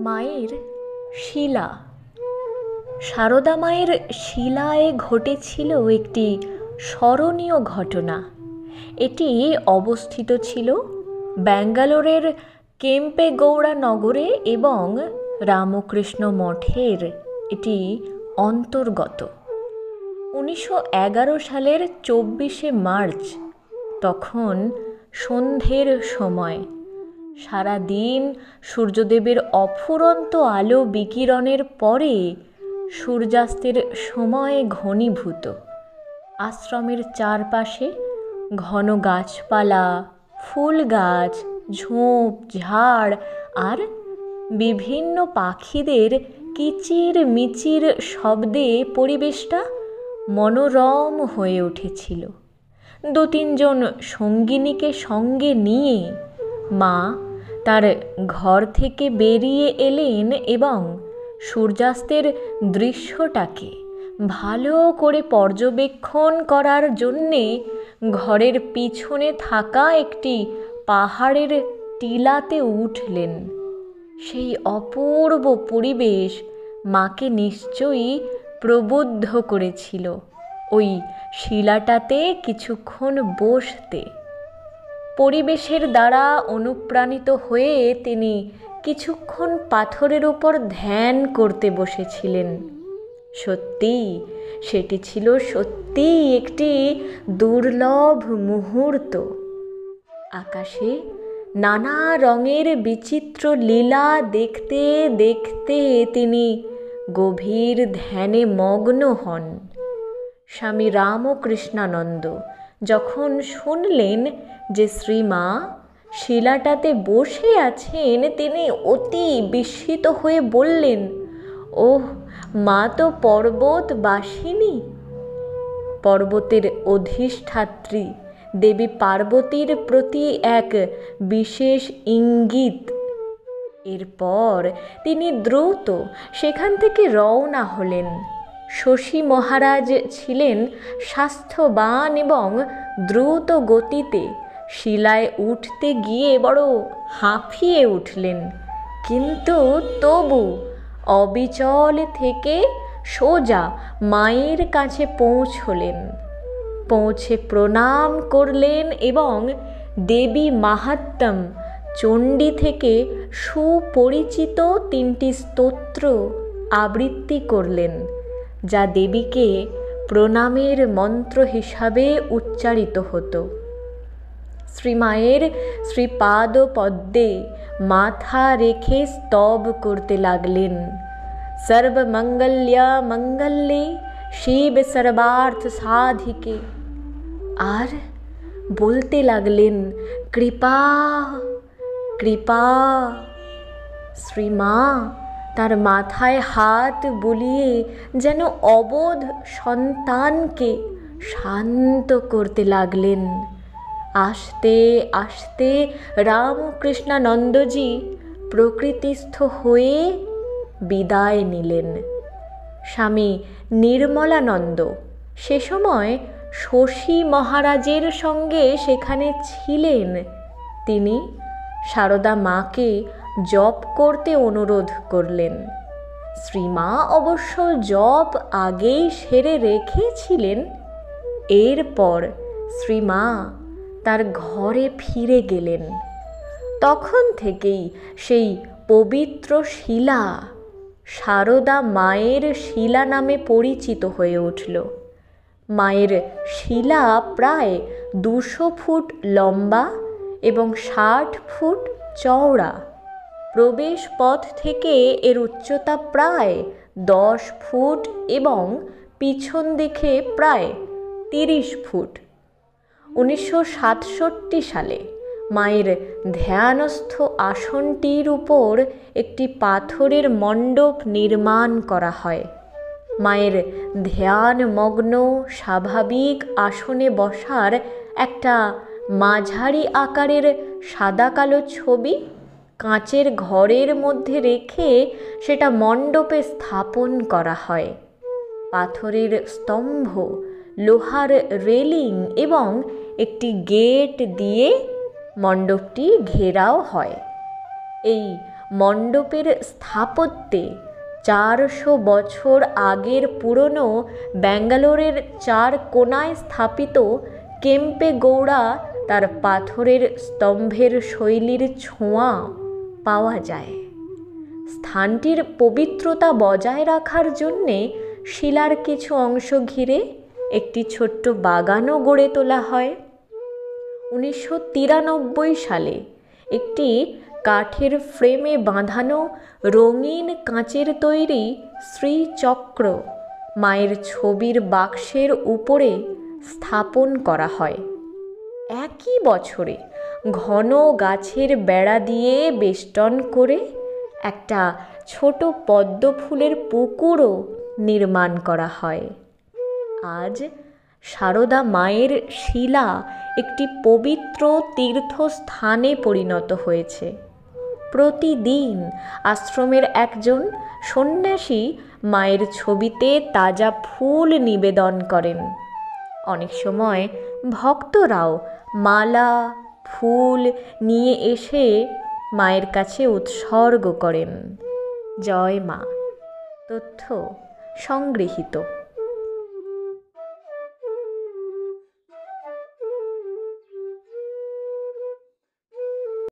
মায়ের শিলা। সারদা মায়ের শিলায় ঘটেছিল একটি স্মরণীয় ঘটনা। এটি অবস্থিত ছিল ব্যাঙ্গালোরের কেম্পেগৌড়া নগরে এবং রামকৃষ্ণ মঠের এটি অন্তর্গত। 1911 সালের 24শে মার্চ, তখন সন্ধ্যের সময়। সারাদিন সূর্যদেবের অফুরন্ত আলো বিকিরণের পরে সূর্যাস্তের সময় ঘনীভূত। আশ্রমের চারপাশে ঘন গাছপালা, ফুল গাছ, ঝোপ ঝাড় আর বিভিন্ন পাখিদের কিচির মিচির শব্দে পরিবেশটা মনোরম হয়ে উঠেছিল। 2-3 জন সঙ্গিনীকে সঙ্গে নিয়ে মা তার ঘর থেকে বেরিয়ে এলেন এবং সূর্যাস্তের দৃশ্যটাকে ভালো করে পর্যবেক্ষণ করার জন্যে ঘরের পিছনে থাকা একটি পাহাড়ের টিলাতে উঠলেন। সেই অপূর্ব পরিবেশ মাকে নিশ্চয়ই প্রবুদ্ধ করেছিল ওই শিলাটাতে কিছুক্ষণ বসতে। পরিবেশের দ্বারা অনুপ্রাণিত হয়ে তিনি কিছুক্ষণ পাথরের উপর ধ্যান করতে বসেছিলেন। সেটি ছিল সত্যিই একটি দুর্লভ মুহূর্ত। আকাশে নানা রঙের বিচিত্র লীলা দেখতে দেখতে তিনি গভীর ধ্যানে মগ্ন হন। স্বামী রামকৃষ্ণানন্দ যখন শুনলেন যে শ্রীমা শিলাটাতে বসে আছেন, তিনি অতি বিস্মিত হয়ে বললেন, ওহ, মা তো পর্বতবাসিনী, পর্বতের অধিষ্ঠাত্রী দেবী পার্বতীর প্রতি এক বিশেষ ইঙ্গিত। এরপর তিনি দ্রুত সেখান থেকে রওনা হলেন। শশী মহারাজ ছিলেন স্বাস্থ্যবান এবং দ্রুত গতিতে শিলায় উঠতে গিয়ে বড় হাঁফিয়ে উঠলেন, কিন্তু তবু অবিচল থেকে সোজা মায়ের কাছে পৌঁছলেন। পৌঁছে প্রণাম করলেন এবং দেবী মাহাত্ম্যম চণ্ডী থেকে সুপরিচিত 3টি স্তোত্র আবৃত্তি করলেন, যা দেবীকে প্রণামের মন্ত্র হিসাবে উচ্চারিত হতো। শ্রীমায়ের শ্রীপাদ পদ্মে মাথা রেখে স্তব করতে লাগলেন, সর্বমঙ্গল্য মঙ্গলে শিব সর্বার্থ সাধিকে। আর বলতে লাগলেন, কৃপা কৃপা। শ্রীমা তার মাথায় হাত বুলিয়ে যেন অবোধ সন্তানকে শান্ত করতে লাগলেন। আস্তে আস্তে রামকৃষ্ণানন্দজি প্রকৃতিস্থ হয়ে বিদায় নিলেন। স্বামী নির্মলানন্দ সে সময় শশী মহারাজের সঙ্গে সেখানে ছিলেন। তিনি সারদা মাকে জপ করতে অনুরোধ করলেন। শ্রীমা অবশ্য জপ আগেই সেরে রেখেছিলেন। এরপর শ্রীমা তার ঘরে ফিরে গেলেন। তখন থেকেই সেই পবিত্র শিলা সারদা মায়ের শিলা নামে পরিচিত হয়ে উঠল। মায়ের শিলা প্রায় 200 ফুট লম্বা এবং 60 ফুট চওড়া। প্রবেশ পথ থেকে এর উচ্চতা প্রায় 10 ফুট এবং পিছন দিকে প্রায় 30 ফুট। 1967 সালে মায়ের ধ্যানস্থ আসনটির উপর একটি পাথরের মণ্ডপ নির্মাণ করা হয়। মায়ের ধ্যানমগ্ন স্বাভাবিক আসনে বসার একটা মাঝারি আকারের সাদা কালো ছবি কাঁচের ঘরের মধ্যে রেখে সেটা মণ্ডপে স্থাপন করা হয়। পাথরের স্তম্ভ, লোহার রেলিং এবং একটি গেট দিয়ে মণ্ডপটি ঘেরাও হয়। এই মণ্ডপের স্থাপত্যে 400 বছর আগের পুরনো ব্যাঙ্গালোরের 4 কোণায় স্থাপিত কেম্পে গৌড়া তার পাথরের স্তম্ভের শৈলীর ছোঁয়া পাওয়া যায়। স্থানটির পবিত্রতা বজায় রাখার জন্যে শিলার কিছু অংশ ঘিরে একটি ছোট্ট বাগানও গড়ে তোলা হয়। 1993 সালে একটি কাঠের ফ্রেমে বাঁধানো রঙিন কাঁচের তৈরি শ্রীচক্র মায়ের ছবির বাক্সের উপরে স্থাপন করা হয়। একই বছরে ঘন গাছের বেড়া দিয়ে বেষ্টন করে একটা ছোট পদ্ম ফুলের পুকুরও নির্মাণ করা হয়। আজ সারদা মায়ের শিলা একটি পবিত্র তীর্থস্থানে পরিণত হয়েছে। প্রতিদিন আশ্রমের একজন সন্ন্যাসী মায়ের ছবিতে তাজা ফুল নিবেদন করেন। অনেক সময় ভক্তরাও মালা ফুল নিয়ে এসে মায়ের কাছে উৎসর্গ করেন। জয় মা। তথ্য সংগৃহীত।